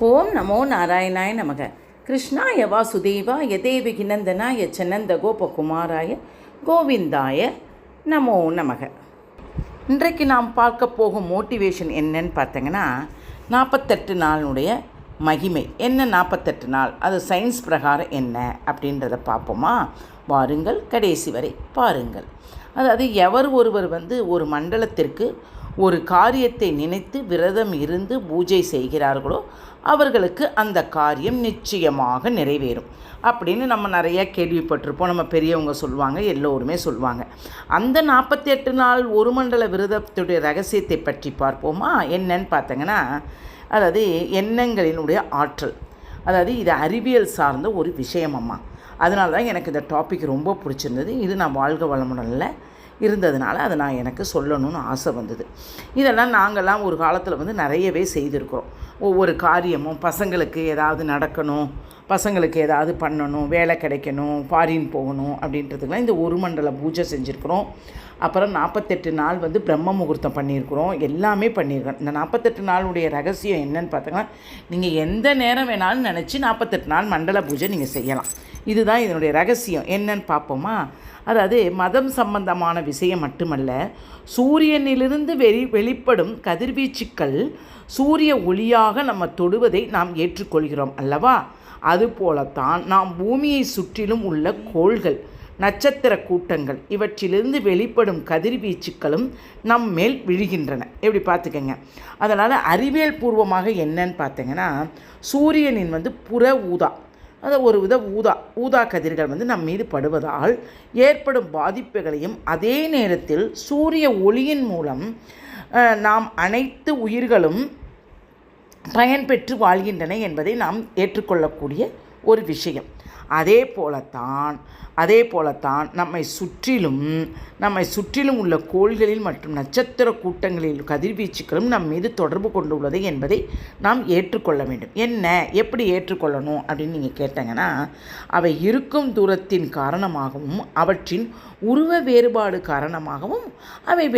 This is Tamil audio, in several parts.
ஓம் நமோ நாராயணாய நமக. கிருஷ்ணாய வாசுதேவாய தேவகி நந்தனாய சனந்த கோபகுமாராய கோவிந்தாய நமோ நமக. இன்றைக்கு நாம் பார்க்க போகும் மோட்டிவேஷன் என்னன்னு பார்த்தீங்கன்னா, 48 நாளுடைய மகிமை என்ன. 48 நாள் அது சயின்ஸ் பிரகாரம் என்ன அப்படின்றத பார்ப்போமா? வாருங்கள், கடைசி வரை பாருங்கள். அதாவது ஒருவர் ஒரு மண்டலத்திற்கு ஒரு காரியத்தை நினைத்து விரதம் இருந்து பூஜை செய்கிறார்களோ அவர்களுக்கு அந்த காரியம் நிச்சயமாக நிறைவேறும் அப்படின்னு நம்ம நிறையா கேள்விப்பட்டிருப்போம். நம்ம பெரியவங்க சொல்லுவாங்க, எல்லோருமே சொல்லுவாங்க. அந்த 48 நாள் ஒரு மண்டல விரதத்துடைய ரகசியத்தை பற்றி பார்ப்போமா? என்னன்னு பார்த்தீங்கன்னா, அதாவது எண்ணங்களினுடைய ஆற்றல். அதாவது இது அறிவியல் சார்ந்த ஒரு விஷயமம்மா. அதனால தான் எனக்கு இந்த டாபிக் ரொம்ப பிடிச்சிருந்தது. இது நான் வாழ்க வளமுடனில் இருந்ததுனால அதை நான் எனக்கு சொல்லணும்னு ஆசை வந்தது. இதெல்லாம் நாங்கள்லாம் ஒரு காலத்தில் நிறையவே செய்திருக்கிறோம். ஒவ்வொரு காரியமும் பசங்களுக்கு ஏதாவது நடக்கணும், பசங்களுக்கு ஏதாவது பண்ணணும், வேலை கிடைக்கணும், ஃபாரின் போகணும் அப்படின்றதுக்கெலாம் இந்த ஒரு மண்டல பூஜை செஞ்சுருக்குறோம். அப்புறம் 48 நாள் பிரம்ம முகூர்த்தம் பண்ணியிருக்கிறோம். எல்லாமே பண்ணியிருக்கோம். இந்த 48 நாளுடைய ரகசியம் என்னன்னு பார்த்தீங்கன்னா, நீங்கள் எந்த நேரம் வேணாலும் நினச்சி 48 நாள் மண்டல பூஜை நீங்கள் செய்யலாம். இதுதான் இதனுடைய ரகசியம். என்னன்னு பார்ப்போமா? அதாவது மதம் சம்பந்தமான விஷயம் மட்டுமல்ல, சூரியனிலிருந்து வெளிப்படும் கதிர்வீச்சுக்கள் சூரிய ஒளியாக நம்ம தொடுவதை நாம் ஏற்றுக்கொள்கிறோம் அல்லவா? அதுபோலத்தான் நாம் பூமியை சுற்றிலும் உள்ள கோள்கள், நட்சத்திர கூட்டங்கள் இவற்றிலிருந்து வெளிப்படும் கதிர்வீச்சுக்களும் நம் மேல் விழுகின்றன. எப்படி பார்த்துக்கங்க. அதனால் அறிவியல் பூர்வமாக என்னன்னு பார்த்தீங்கன்னா, சூரியனின் புற ஊதா, அது ஒரு வித ஊதா கதிர்கள் நம் மீது படுவதால் ஏற்படும் பாதிப்புகளையும், அதே நேரத்தில் சூரிய ஒளியின் மூலம் நாம் அனைத்து உயிர்களும் பயன்பெற்று வாழ்கின்றன என்பதை நாம் ஏற்றுக்கொள்ளக்கூடிய ஒரு விஷயம். அதே போலத்தான் நம்மை சுற்றிலும் உள்ள கோள்களில் மற்றும் நட்சத்திர கூட்டங்களில் கதிர்வீச்சுக்களும் நம் மீது தொடர்பு கொண்டுள்ளது என்பதை நாம் ஏற்றுக்கொள்ள வேண்டும். என்ன, எப்படி ஏற்றுக்கொள்ளணும் அப்படின்னு நீங்கள் கேட்டங்கன்னா, அவை இருக்கும் தூரத்தின் காரணமாகவும் அவற்றின் உருவ வேறுபாடு காரணமாகவும் அவை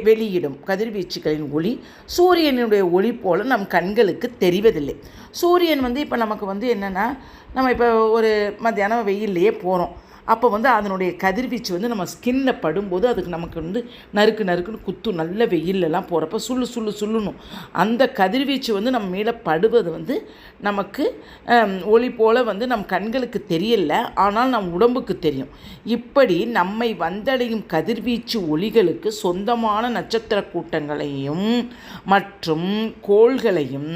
வெளியிடும் கதிர்வீச்சுக்களின் ஒளி சூரியனுடைய ஒளி போல நம் கண்களுக்கு தெரிவதில்லை. சூரியன் இப்போ நமக்கு என்னென்னா, நம்ம இப்போ ஒரு மத்தியானம் வெயில்லையே போகிறோம். அப்போ அதனுடைய கதிர்வீச்சு நம்ம ஸ்கின்னில் படும்போது அதுக்கு நமக்கு நறுக்குன்னு குத்தும். நல்ல வெயிலெல்லாம் போகிறப்ப சுள்ளுணும். அந்த கதிர்வீச்சு நம்ம மேலே படுவது நமக்கு ஒளி போல் நம் கண்களுக்கு தெரியல, ஆனால் நம் உடம்புக்கு தெரியும். இப்படி நம்மை வந்தடையும் கதிர்வீச்சு ஒளிகளுக்கு சொந்தமான நட்சத்திர கூட்டங்களையும் மற்றும் கோள்களையும்,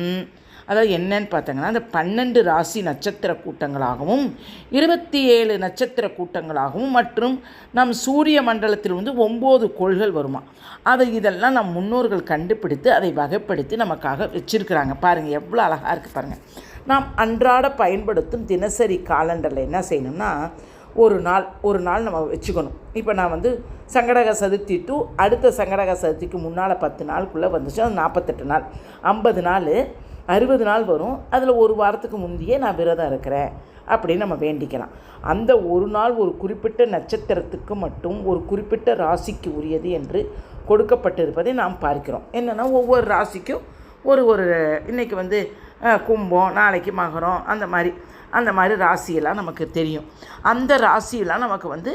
அதாவது என்னன்னு பார்த்தாங்கன்னா, அந்த 12 ராசி நட்சத்திர கூட்டங்களாகவும் 27 நட்சத்திர கூட்டங்களாகவும் மற்றும் நம் சூரிய மண்டலத்தில் 9 கோள்கள் வருமா. இதெல்லாம் நம் முன்னோர்கள் கண்டுபிடித்து அதை வகைப்படுத்தி நமக்காக வச்சுருக்கிறாங்க. பாருங்கள் எவ்வளோ அழகாக இருக்குது பாருங்கள். நாம் அன்றாட பயன்படுத்தும் தினசரி காலண்டரில் என்ன செய்யணும்னா, ஒரு நாள் நம்ம வச்சுக்கணும். இப்போ நான் சங்கடக சதுர்த்தி டு அடுத்த சங்கடக சதுர்த்திக்கு முன்னால் 10 நாளுக்குள்ளே வந்துச்சு. அது 48 நாள். 50 நாள் 60 நாள் வரும். அதில் ஒரு வாரத்துக்கு முந்தையே நான் விரதம் இருக்கிறேன் அப்படின்னு நம்ம வேண்டிக்கலாம். அந்த ஒரு நாள் ஒரு குறிப்பிட்ட நட்சத்திரத்துக்கு மட்டும் ஒரு குறிப்பிட்ட ராசிக்கு உரியது என்று கொடுக்கப்பட்டிருப்பதை நாம் பார்க்கிறோம். என்னென்னா, ஒவ்வொரு ராசிக்கும் ஒரு இன்றைக்கி கும்பம், நாளைக்கு மகரம், அந்த மாதிரி ராசியெல்லாம் நமக்கு தெரியும். அந்த ராசியெல்லாம் நமக்கு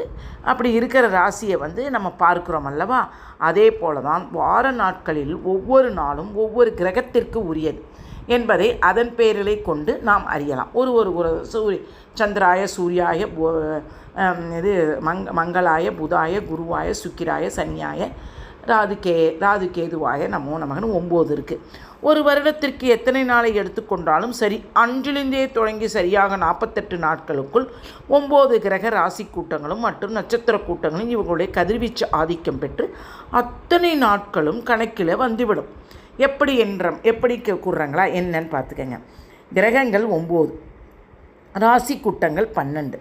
அப்படி இருக்கிற ராசியை நம்ம பார்க்குறோம் அல்லவா? அதே போல தான் வார நாட்களில் ஒவ்வொரு நாளும் ஒவ்வொரு கிரகத்திற்கு உரியது என்பதை அதன் பெயர்களை கொண்டு நாம் அறியலாம். ஒரு சந்திராய, சூர்யாய, மங்களாய, புதாய, குருவாய, சுக்கிராய, சனியாய, ராதுகேதுவாய நமோ நமகன்னு 9 இருக்குது. ஒரு வருடத்திற்கு எத்தனை நாளை எடுத்துக்கொண்டாலும் சரி, அன்றிலிருந்தே தொடங்கி சரியாக 48 நாட்களுக்குள் 9 கிரக ராசி கூட்டங்களும் மற்றும் நட்சத்திர கூட்டங்களும் இவர்களுடைய கதிர்வீச்சு ஆதிக்கம் பெற்று அத்தனை நாட்களும் கணக்கில் வந்துவிடும். எப்படி கூறுறாங்களா என்னன்னு பார்த்துக்கங்க. கிரகங்கள் 9, ராசி கூட்டங்கள் 12,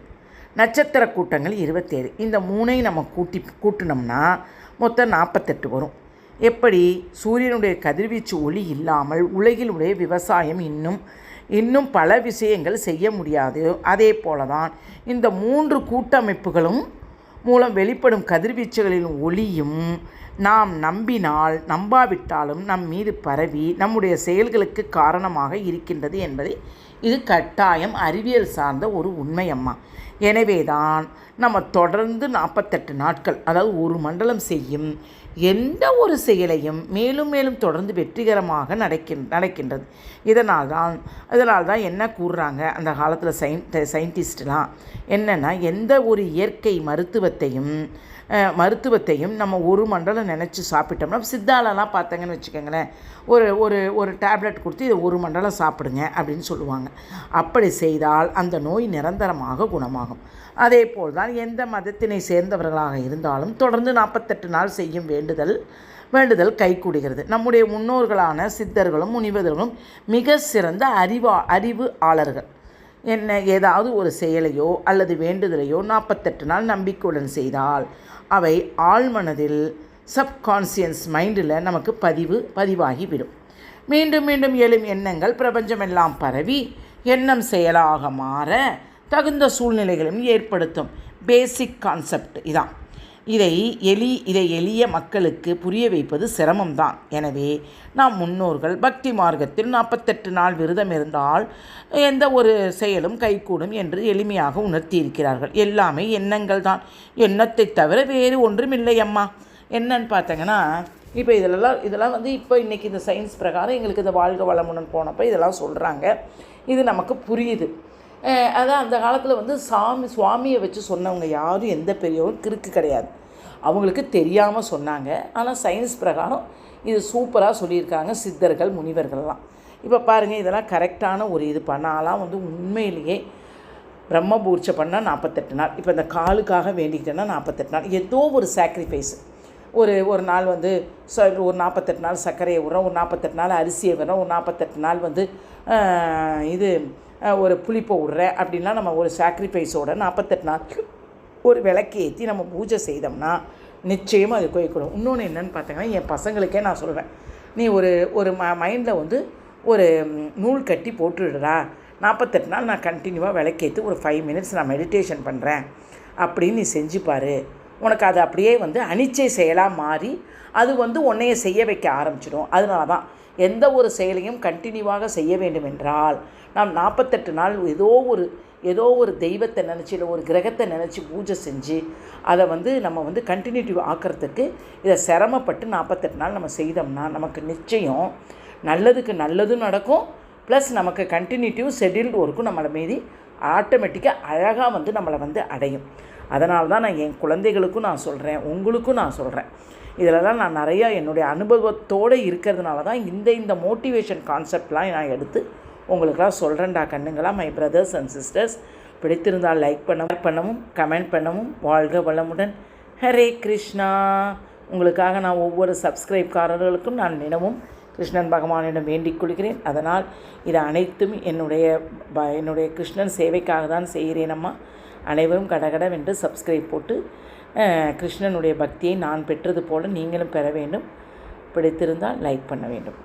நட்சத்திர கூட்டங்கள் 27. இந்த 3ஐ நம்ம கூட்டினோம்னா மொத்தம் 48 வரும். எப்படி? சூரியனுடைய கதிர்வீச்சு ஒளி இல்லாமல் உலகிலுடைய விவசாயம் இன்னும் பல விஷயங்கள் செய்ய முடியாது. அதே போல தான் இந்த 3 கூட்டமைப்புகளும் மூலம் வெளிப்படும் கதிர்வீச்சுகளின் ஒளியும் நாம் நம்பினால் நம்பாவிட்டாலும் நம் மீது பரவி நம்முடைய செயல்களுக்கு காரணமாக இருக்கின்றது என்பதை இது கட்டாயம் அறிவியல் சார்ந்த ஒரு உண்மையம்மா. எனவே தான் நம்ம தொடர்ந்து 48 நாட்கள், அதாவது ஒரு மண்டலம் செய்யும் எந்த ஒரு செயலையும் மேலும் மேலும் தொடர்ந்து வெற்றிகரமாக நடக்கின்றது. இதனால் தான் என்ன கூறுறாங்க அந்த காலத்தில் சயின்டிஸ்ட்லாம் என்னென்னா, எந்த ஒரு இயற்கை மருத்துவத்தையும் நம்ம ஒரு மண்டலம் நினச்சி சாப்பிட்டோம்னா, சித்தாலெலாம் பார்த்தாங்கன்னு வச்சுக்கோங்களேன், ஒரு டேப்லெட் கொடுத்து இதை ஒரு மண்டலம் சாப்பிடுங்க அப்படின்னு சொல்லுவாங்க. அப்படி செய்தால் அந்த நோய் நிரந்தரமாக குணமாகும். அதே போல் தான் எந்த மதத்தினை சேர்ந்தவர்களாக இருந்தாலும் தொடர்ந்து 48 நாள் செய்யும் வேண்டுதல் கைகூடுகிறது. நம்முடைய முன்னோர்களான சித்தர்களும் முனிவர்களும் மிக சிறந்த அறிவு ஆளர்கள். ஏதாவது ஒரு செயலையோ அல்லது வேண்டுதலையோ 48 நாள் நம்பிக்கையுடன் செய்தால் அவை ஆழ்மனதில் சப்கான்சியஸ் மைண்டில் நமக்கு பதிவாகிவிடும். மீண்டும் மீண்டும் எழும் எண்ணங்கள் பிரபஞ்சமெல்லாம் பரவி எண்ணம் செயலாக மாற தகுந்த சூழ்நிலைகளும் ஏற்படுத்தும். பேசிக் கான்செப்ட் இதான். இதை எளிய மக்களுக்கு புரிய வைப்பது சிரமம்தான். எனவே நாம் முன்னோர்கள் பக்தி மார்க்கத்தில் 48 நாள் விரதம் இருந்தால் எந்த ஒரு செயலும் கைகூடும் என்று எளிமையாக உணர்த்தியிருக்கிறார்கள். எல்லாமே எண்ணங்கள் தான், எண்ணத்தை தவிர வேறு ஒன்றும் இல்லை அம்மா. என்னன்னு பார்த்தீங்கன்னா, இப்போ இதெல்லாம் வந்து இப்போ இன்றைக்கி இந்த சயின்ஸ் பிரகாரம் எங்களுக்கு இந்த வாழ்க வளமுடன் போனப்போ இதெல்லாம் சொல்கிறாங்க. இது நமக்கு புரியுது. அதான் அந்த காலத்தில் வந்து சுவாமியை வச்சு சொன்னவங்க யாரும் எந்த பெரியவரும் கிறுக்கு கிடையாது. அவங்களுக்கு தெரியாமல் சொன்னாங்க. ஆனால் சயின்ஸ் பிரகாரம் இது சூப்பராக சொல்லியிருக்காங்க சித்தர்கள் முனிவர்கள்லாம். இப்போ பாருங்கள், இதெல்லாம் கரெக்டான ஒரு இது பண்ணாலாம் வந்து உண்மையிலேயே பிரம்மபூர்ச்சை பண்ணால் 48 நாள். இப்போ இந்த காலுக்காக வேண்டிக்கிட்டேன்னா 48 நாள் ஏதோ ஒரு சாக்ரிஃபைஸ். ஒரு நாள் வந்து ஒரு 48 நாள் சர்க்கரையை விடுறோம், ஒரு 48 நாள் அரிசியை விடுறோம், ஒரு 48 நாள் வந்து ஒரு புளிப்பை விடுறேன் அப்படின்னா நம்ம ஒரு சாக்ரிஃபைஸோட 48 நாள் ஒரு விளக்கு ஏற்றி நம்ம பூஜை செய்தோம்னா நிச்சயமாக அது கோயிக்கூடும். இன்னொன்று என்னென்னு பார்த்தீங்கன்னா, என் பசங்களுக்கே நான் சொல்வேன், நீ ஒரு மைண்டில் வந்து ஒரு நூல் கட்டி போட்டுடுறா, 48 நாள் நான் கண்டினியூவாக விளக்கேற்றி ஒரு 5 மினிட்ஸ் நான் மெடிடேஷன் பண்ணுறேன் அப்படின்னு நீ செஞ்சுப்பார். உனக்கு அது அப்படியே வந்து அனிச்சை செயலாக மாறி அது வந்து உன்னைய செய்ய வைக்க ஆரம்பிச்சிடும். அதனால தான் எந்த ஒரு செயலையும் கண்டினியூவாக செய்ய வேண்டும் என்றால் நாம் 48 நாள் ஏதோ ஒரு தெய்வத்தை நினச்சி இல்லை ஒரு கிரகத்தை நினச்சி பூஜை செஞ்சு அதை வந்து நம்ம வந்து கண்டினியூட்டிவ் ஆக்கிறதுக்கு இதை சிரமப்பட்டு 48 நாள் நம்ம செய்தோம்னா நமக்கு நிச்சயம் நல்லதுக்கு நல்லதும் நடக்கும். ப்ளஸ் நமக்கு கண்டினியூட்டிவ் ஷெட்யூல்டு ஒர்க்கும் நம்மளை மீதி ஆட்டோமேட்டிக்காக அழகாக வந்து நம்மளை வந்து அடையும். அதனால தான் நான் என் குழந்தைகளுக்கும் நான் சொல்கிறேன், உங்களுக்கும் நான் சொல்கிறேன். இதிலலாம் நான் நிறையா என்னுடைய அனுபவத்தோடு இருக்கிறதுனால தான் இந்த மோட்டிவேஷன் கான்செப்ட்லாம் நான் எடுத்து உங்களுக்கெல்லாம் சொல்கிறேன்டா கண்ணுங்களா. மை பிரதர்ஸ் அண்ட் சிஸ்டர்ஸ், பிடித்திருந்தால் லைக் பண்ணவும் கமெண்ட் பண்ணவும். வாழ்க வளமுடன். ஹரே கிருஷ்ணா. உங்களுக்காக நான் ஒவ்வொரு சப்ஸ்கிரைப்காரர்களுக்கும் நான் தினமும் கிருஷ்ணன் பகவானிடம் வேண்டிக் கொள்கிறேன். அதனால் இது அனைத்தும் என்னுடைய கிருஷ்ணன் சேவைக்காக தான் செய்கிறேனம்மா. அனைவரும் கடகடவென்று சப்ஸ்கிரைப் போட்டு கிருஷ்ணனுடைய பக்தியை நான் பெற்றது போல நீங்களும் பெற வேண்டும். பிடித்திருந்தால் லைக் பண்ண வேண்டும்.